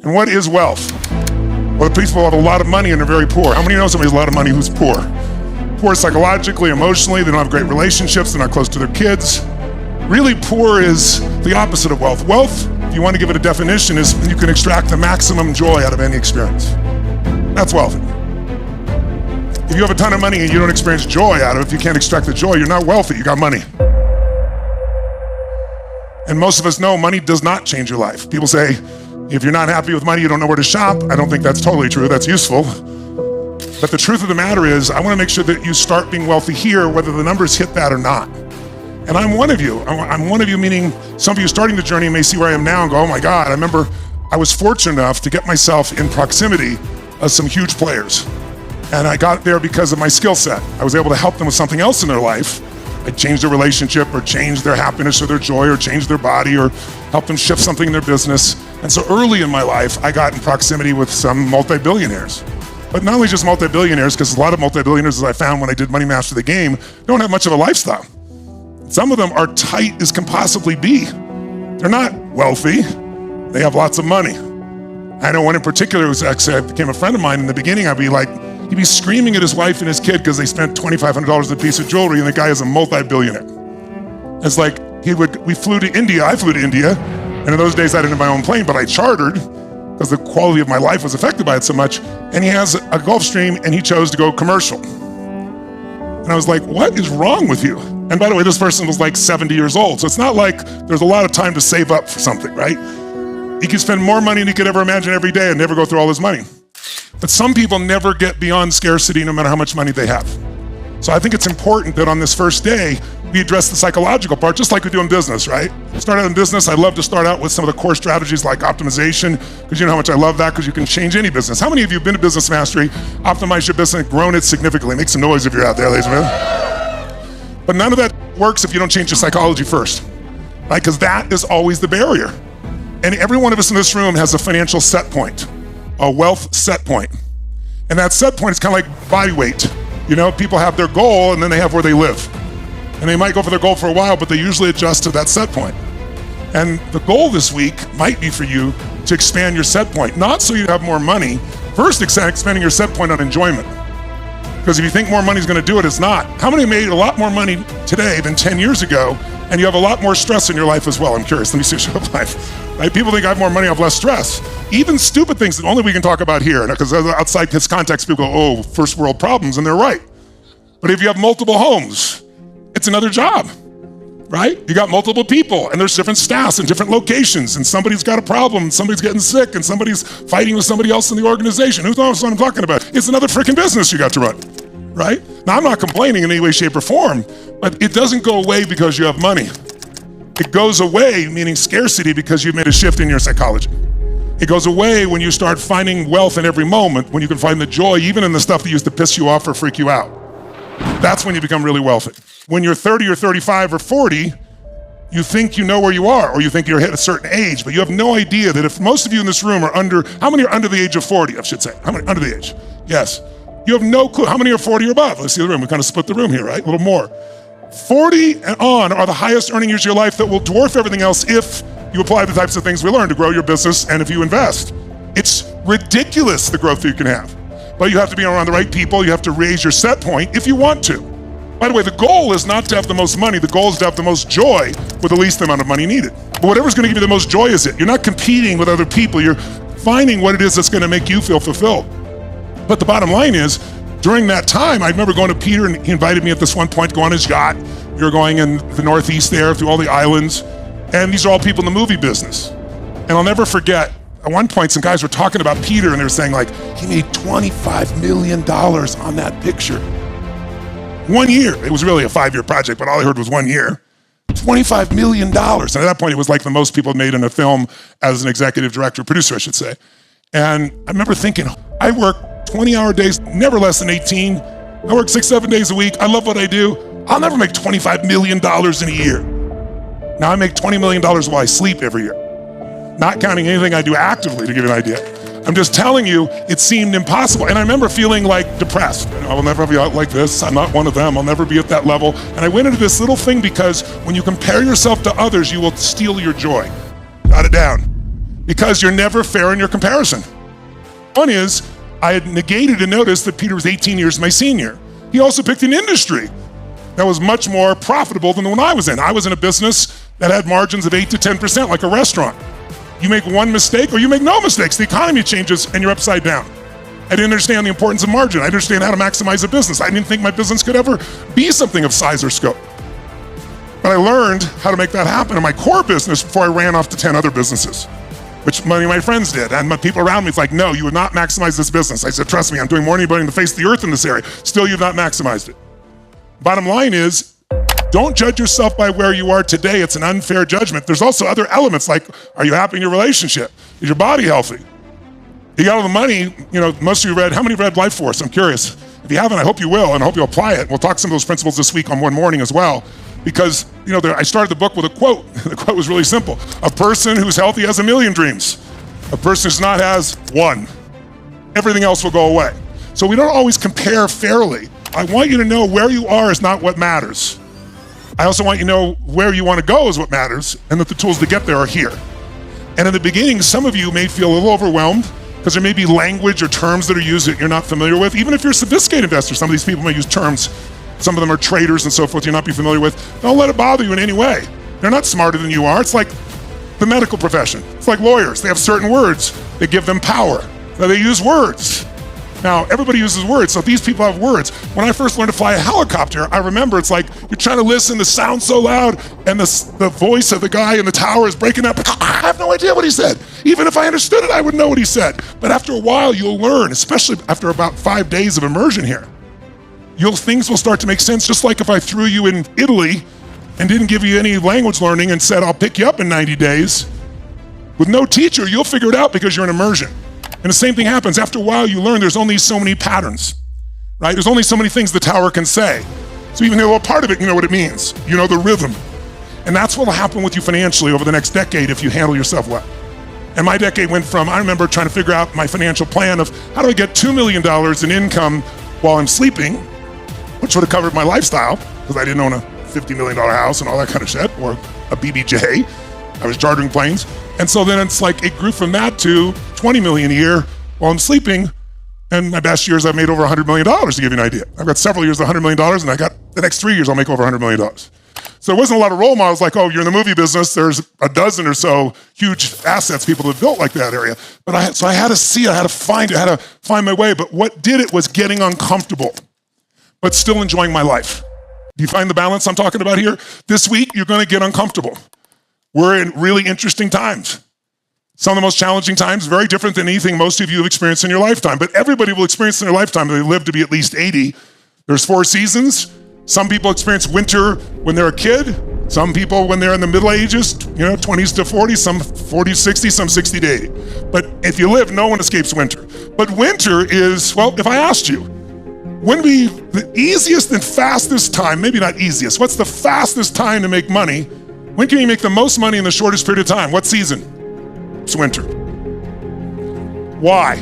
And what is wealth? Well, the people have a lot of money and they're very poor. How many know somebody who has a lot of money who's poor? Poor psychologically, emotionally, they don't have great relationships, they're not close to their kids. Really poor is the opposite of wealth. Wealth, if you want to give it a definition, is when you can extract the maximum joy out of any experience. That's wealthy. If you have a ton of money and you don't experience joy out of it, if you can't extract the joy, you're not wealthy, you got money. And most of us know money does not change your life. People say, if you're not happy with money, you don't know where to shop. I don't think that's totally true, that's useful. But the truth of the matter is, I want to make sure that you start being wealthy here, whether the numbers hit that or not. And I'm one of you. I'm one of you, meaning some of you starting the journey may see where I am now and go, oh my God, I remember I was fortunate enough to get myself in proximity of some huge players. And I got there because of my skill set. I was able to help them with something else in their life. I changed their relationship or changed their happiness or their joy or changed their body or helped them shift something in their business. And so early in my life, I got in proximity with some multi-billionaires. But not only just multi-billionaires, because a lot of multi-billionaires, as I found when I did Money Master the Game, don't have much of a lifestyle. Some of them are tight as can possibly be. They're not wealthy, they have lots of money. I know one in particular who actually became a friend of mine. In the beginning, I'd be like, he'd be screaming at his wife and his kid because they spent $2,500 a piece of jewelry, and the guy is a multi-billionaire. It's like, we flew to India, I flew to India, and in those days I didn't have my own plane, but I chartered because the quality of my life was affected by it so much, and he has a Gulfstream and he chose to go commercial. And I was like, what is wrong with you? And by the way, this person was like 70 years old, so it's not like there's a lot of time to save up for something, right? He could spend more money than he could ever imagine every day and never go through all his money. But some people never get beyond scarcity no matter how much money they have. So I think it's important that on this first day, we address the psychological part, just like we do in business, right? Start out in business, I love to start out with some of the core strategies like optimization, because you know how much I love that, because you can change any business. How many of you have been to Business Mastery, optimized your business, grown it significantly? Make some noise if you're out there, ladies and gentlemen. But none of that works if you don't change your psychology first, right? Because that is always the barrier. And every one of us in this room has a financial set point, a wealth set point. And that set point is kind of like body weight. You know, people have their goal and then they have where they live. And they might go for their goal for a while, but they usually adjust to that set point. And the goal this week might be for you to expand your set point, not so you have more money. First, expanding your set point on enjoyment. Because if you think more money is going to do it, it's not. How many made a lot more money today than 10 years ago, and you have a lot more stress in your life as well? I'm curious. Let me see your life. Right? People think I have more money, I have less stress. Even stupid things that only we can talk about here, because outside this context, people go, oh, first world problems, and they're right. But if you have multiple homes, it's another job, right? You got multiple people, and there's different staffs in different locations, and somebody's got a problem, and somebody's getting sick, and somebody's fighting with somebody else in the organization. Who knows what I'm talking about? It's another freaking business you got to run, right? Now, I'm not complaining in any way, shape, or form, but it doesn't go away because you have money. It goes away, meaning scarcity, because you've made a shift in your psychology. It goes away when you start finding wealth in every moment, when you can find the joy even in the stuff that used to piss you off or freak you out. That's when you become really wealthy. When you're 30 or 35 or 40, you think you know where you are, or you think you're at a certain age, but you have no idea that if most of you in this room are under, how many are under the age of 40, I should say? How many under the age? Yes. You have no clue. How many are 40 or above? Let's see the room. We kind of split the room here, right? A little more. 40 and on are the highest earning years of your life that will dwarf everything else if you apply the types of things we learn to grow your business and if you invest. It's ridiculous the growth that you can have. But you have to be around the right people. You have to raise your set point if you want to. By the way, the goal is not to have the most money. The goal is to have the most joy with the least amount of money needed. But whatever's going to give you the most joy is it. You're not competing with other people. You're finding what it is that's going to make you feel fulfilled. But the bottom line is, during that time, I remember going to Peter, and he invited me at this one point to go on his yacht. We were going in the Northeast there through all the islands. And these are all people in the movie business. And I'll never forget, at one point, some guys were talking about Peter, and they were saying, like, he made $25 million on that picture. 1 year. It was really a 5-year project, but all I heard was 1 year. $25 million. And at that point, it was like the most people made in a film as an executive director, producer, I should say. And I remember thinking, I work 20-hour days, never less than 18. I work 6-7 days a week. I love what I do. I'll never make $25 million in a year. Now I make $20 million while I sleep every year. Not counting anything I do actively, to give you an idea. I'm just telling you, it seemed impossible. And I remember feeling like depressed. I will never be out like this. I'm not one of them. I'll never be at that level. And I went into this little thing because when you compare yourself to others, you will steal your joy. Jot it down. because you're never fair in your comparison. One is, I had negated a notice that Peter was 18 years my senior. He also picked an industry that was much more profitable than the one I was in. I was in a business that had margins of 8 to 10%, like a restaurant. You make one mistake or you make no mistakes. The economy changes and you're upside down. I didn't understand the importance of margin. I didn't understand how to maximize a business. I didn't think my business could ever be something of size or scope. But I learned how to make that happen in my core business before I ran off to 10 other businesses, which many of my friends did. And my people around me, it's like, no, you would not maximize this business. I said, trust me, I'm doing more than anybody on the face of the earth in this area. Still, you've not maximized it. Bottom line is, don't judge yourself by where you are today. It's an unfair judgment. There's also other elements like, are you happy in your relationship? Is your body healthy? You got all the money, most of you read, how many read Life Force? I'm curious. If you haven't, I hope you will, and I hope you'll apply it. We'll talk some of those principles this week on One Morning as well. Because, I started the book with a quote. The quote was really simple. A person who's healthy has a million dreams. A person who's not has one. Everything else will go away. So we don't always compare fairly. I want you to know where you are is not what matters. I also want you to know where you want to go is what matters, and that the tools to get there are here. And in the beginning, some of you may feel a little overwhelmed because there may be language or terms that are used that you're not familiar with. Even if you're a sophisticated investor, some of these people may use terms. Some of them are traders and so forth you'll not be familiar with. Don't let it bother you in any way. They're not smarter than you are. It's like the medical profession. It's like lawyers. They have certain words that give them power. Now they use words. Now, everybody uses words, so these people have words. When I first learned to fly a helicopter, I remember it's like you're trying to listen, the sound's so loud, and the voice of the guy in the tower is breaking up. I have no idea what he said. Even if I understood it, I would know what he said. But after a while, you'll learn, especially after about 5 days of immersion here. Things will start to make sense, just like if I threw you in Italy and didn't give you any language learning and said, I'll pick you up in 90 days. With no teacher, you'll figure it out because you're in immersion. And the same thing happens. After a while, you learn there's only so many patterns, right? There's only so many things the tower can say. So even a little part of it, you know what it means. You know the rhythm. And that's what will happen with you financially over the next decade if you handle yourself well. And my decade went from, I remember trying to figure out my financial plan of how do I get $2 million in income while I'm sleeping, which would have covered my lifestyle because I didn't own a $50 million house and all that kind of shit, or a BBJ. I was chartering planes. And so then it's like it grew from that to $20 million a year while I'm sleeping. And my best years, I've made over $100 million, to give you an idea. I've got several years of $100 million, and I got the next 3 years, I'll make over $100 million. So there wasn't a lot of role models like, oh, you're in the movie business, there's a dozen or so huge assets people have built like that area. But I had to see it, I had to find it, I had to find my way. But what did it was getting uncomfortable, but still enjoying my life. Do you find the balance I'm talking about here? This week, you're gonna get uncomfortable. We're in really interesting times. Some of the most challenging times, very different than anything most of you have experienced in your lifetime, but everybody will experience in their lifetime. They live to be at least 80. There's 4 seasons. Some people experience winter when they're a kid. Some people when they're in the middle ages, 20s to 40s, some 40s, 60s, some 60 to 80. But if you live, no one escapes winter. But winter is, well, if I asked you, when would be the easiest and fastest time, maybe not easiest, what's the fastest time to make money? When can you make the most money in the shortest period of time? What season? It's winter. Why?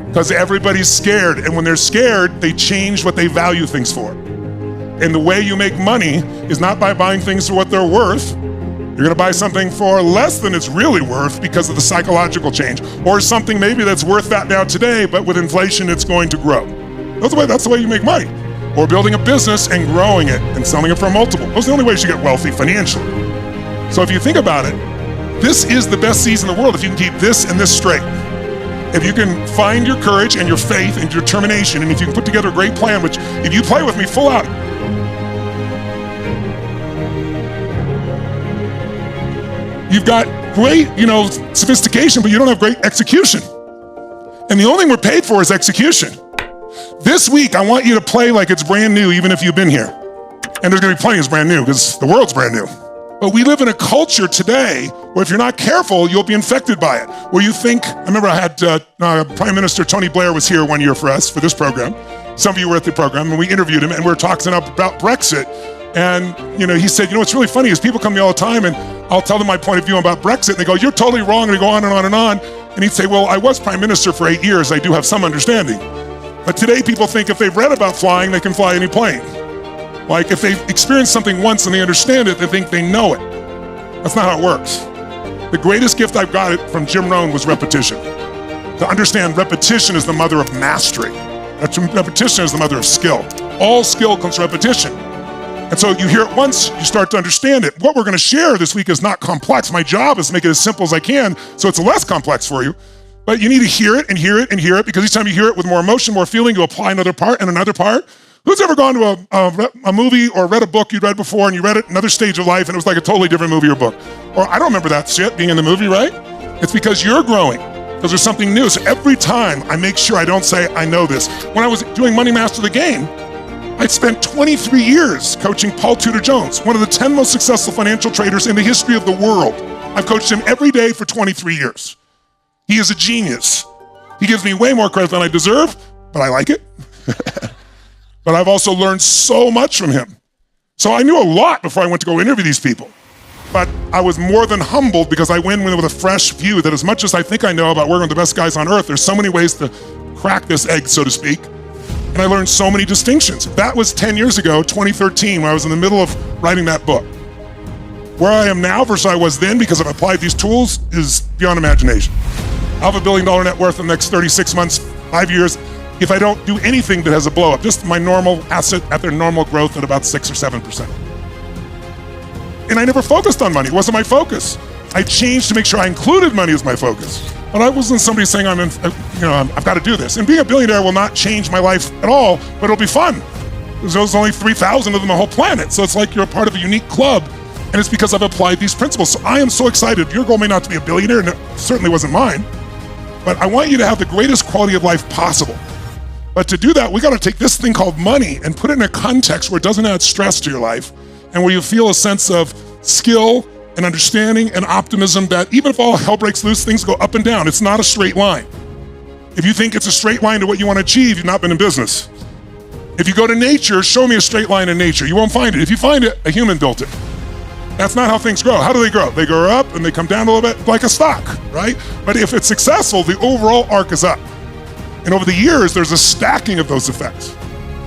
Because everybody's scared, and when they're scared, they change what they value things for. And the way you make money is not by buying things for what they're worth. You're gonna buy something for less than it's really worth because of the psychological change, or something maybe that's worth that now today, but with inflation, it's going to grow. That's the way you make money. Or building a business and growing it and selling it for a multiple. Those are the only ways you get wealthy financially. So if you think about it, this is the best season in the world if you can keep this and this straight. If you can find your courage and your faith and your determination, and if you can put together a great plan, which if you play with me full out, you've got great, sophistication, but you don't have great execution. And the only thing we're paid for is execution. This week, I want you to play like it's brand new, even if you've been here. And there's gonna be plenty that's brand new, because the world's brand new. But we live in a culture today where if you're not careful, you'll be infected by it. Where you think, I remember I had Prime Minister Tony Blair was here one year for us, for this program. Some of you were at the program, and we interviewed him, and we were talking about Brexit. And he said, what's really funny is people come to me all the time, and I'll tell them my point of view about Brexit, and they go, you're totally wrong, and they go on and on and on. And he'd say, well, I was Prime Minister for 8 years, I do have some understanding. But today people think if they've read about flying, they can fly any plane. Like if they've experienced something once and they understand it, they think they know it. That's not how it works. The greatest gift I've got it from Jim Rohn was repetition. To understand repetition is the mother of mastery. Repetition is the mother of skill. All skill comes from repetition. And so you hear it once, you start to understand it. What we're gonna share this week is not complex. My job is to make it as simple as I can so it's less complex for you. But you need to hear it and hear it and hear it, because each time you hear it with more emotion, more feeling, you apply another part and another part. Who's ever gone to a movie or read a book you'd read before and you read it another stage of life and it was like a totally different movie or book? Or I don't remember that shit being in the movie, right? It's because you're growing, because there's something new. So every time I make sure I don't say, I know this. When I was doing Money Master the Game, I'd spent 23 years coaching Paul Tudor Jones, one of the 10 most successful financial traders in the history of the world. I've coached him every day for 23 years. He is a genius. He gives me way more credit than I deserve, but I like it. But I've also learned so much from him. So I knew a lot before I went to go interview these people. But I was more than humbled because I went in with a fresh view that as much as I think I know about working with the best guys on earth, there's so many ways to crack this egg, so to speak. And I learned so many distinctions. That was 10 years ago, 2013, when I was in the middle of writing that book. Where I am now versus I was then, because I've applied these tools, is beyond imagination. I'll have $1 billion net worth in the next 36 months, 5 years, if I don't do anything that has a blow up, just my normal asset at their normal growth at about 6 or 7%. And I never focused on money. It wasn't my focus. I changed to make sure I included money as my focus. But I wasn't somebody saying I've got to do this. And being a billionaire will not change my life at all, but it'll be fun. There's only 3,000 of them on the whole planet. So it's like you're a part of a unique club. And it's because I've applied these principles. So I am so excited. Your goal may not to be a billionaire, and it certainly wasn't mine. But I want you to have the greatest quality of life possible. But to do that, we got to take this thing called money and put it in a context where it doesn't add stress to your life and where you feel a sense of skill and understanding and optimism that even if all hell breaks loose, things go up and down. It's not a straight line. If you think it's a straight line to what you want to achieve, you've not been in business. If you go to nature, show me a straight line in nature. You won't find it. If you find it, a human built it. That's not how things grow. How do they grow? They grow up and they come down a little bit like a stock, right? But if it's successful, the overall arc is up. And over the years, there's a stacking of those effects.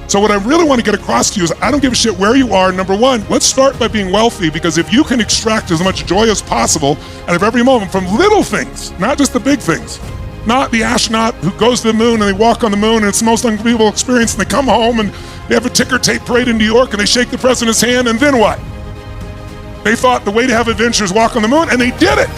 So what I really want to get across to you is I don't give a shit where you are. Number one, let's start by being wealthy, because if you can extract as much joy as possible out of every moment from little things, not just the big things, not the astronaut who goes to the moon and they walk on the moon and it's the most unbelievable experience and they come home and they have a ticker tape parade in New York and they shake the president's hand and then what? They thought the way to have adventure is walk on the moon, and they did it.